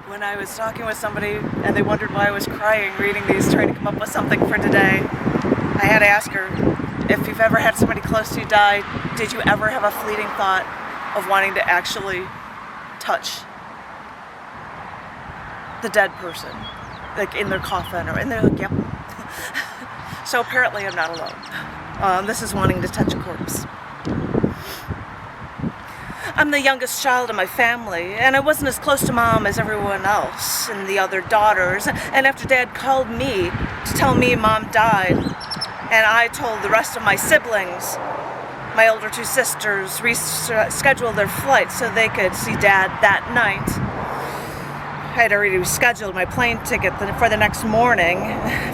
When I was talking with somebody and they wondered why I was crying reading these, trying to come up with something for today, I had to ask her, if you've ever had somebody close to you die, did you ever have a fleeting thought of wanting to actually touch the dead person, like in their coffin, or in their, like, yep. So apparently I'm not alone. This is wanting to touch a corpse. I'm the youngest child in my family, and I wasn't as close to Mom as everyone else and the other daughters. And after Dad called me to tell me Mom died, and I told the rest of my siblings, my older two sisters rescheduled their flight so they could see Dad that night. I had already rescheduled my plane ticket for the next morning,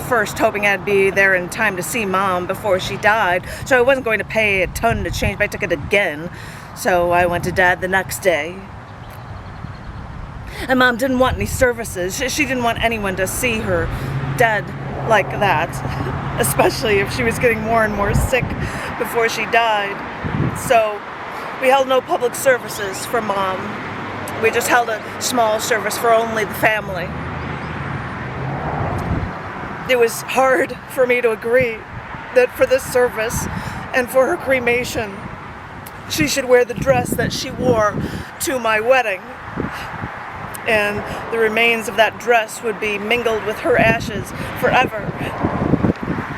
first hoping I'd be there in time to see Mom before she died, so I wasn't going to pay a ton to change my ticket again. So I went to Dad the next day. And Mom didn't want any services. She didn't want anyone to see her dead like that, especially if she was getting more and more sick before she died. So we held no public services for Mom. We just held a small service for only the family. It was hard for me to agree that for this service and for her cremation, she should wear the dress that she wore to my wedding. And the remains of that dress would be mingled with her ashes forever.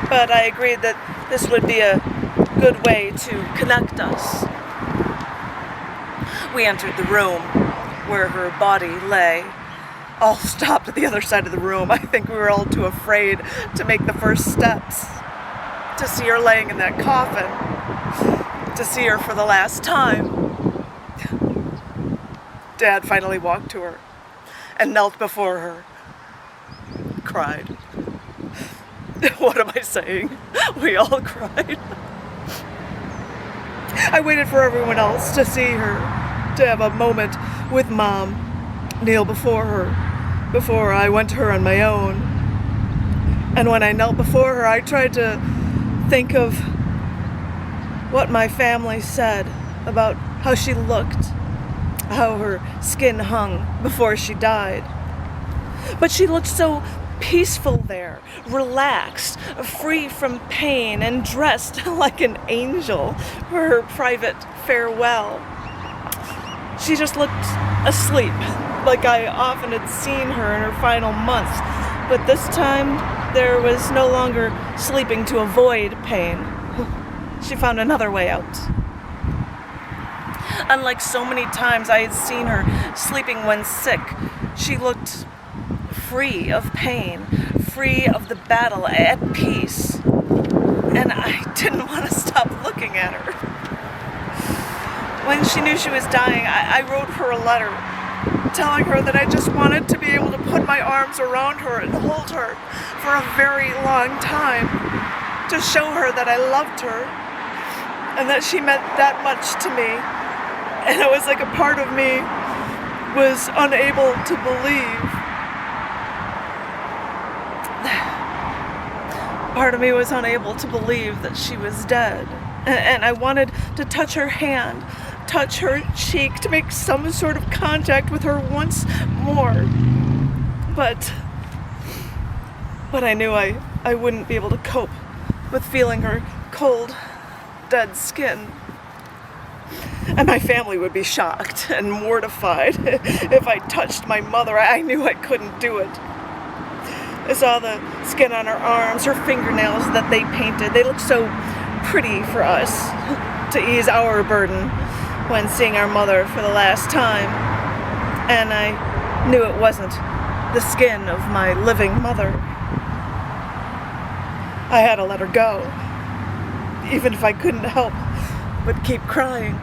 But I agreed that this would be a good way to connect us. We entered the room where her body lay. All stopped at the other side of the room. I think we were all too afraid to make the first steps, to see her laying in that coffin, to see her for the last time. Dad finally walked to her and knelt before her, cried. What am I saying? We all cried. I waited for everyone else to see her, to have a moment with Mom, kneel before her, before I went to her on my own. And when I knelt before her, I tried to think of what my family said about how she looked, how her skin hung before she died. But she looked so peaceful there, relaxed, free from pain, and dressed like an angel for her private farewell. She just looked asleep, like I often had seen her in her final months, but this time there was no longer sleeping to avoid pain. She found another way out. Unlike so many times I had seen her sleeping when sick, she looked free of pain, free of the battle, at peace. And I didn't want to stop looking at her. When she knew she was dying, I wrote her a letter telling her that I just wanted to be able to put my arms around her and hold her for a very long time, to show her that I loved her and that she meant that much to me. And it was like a part of me was unable to believe. Part of me was unable to believe that she was dead. And I wanted to touch her hand, touch her cheek, to make some sort of contact with her once more. But I knew I wouldn't be able to cope with feeling her cold, dead skin. And my family would be shocked and mortified if I touched my mother. I knew I couldn't do it. I saw the skin on her arms, her fingernails that they painted. They looked so pretty for us to ease our burden when seeing our mother for the last time. And I knew it wasn't the skin of my living mother. I had to let her go, even if I couldn't help but keep crying.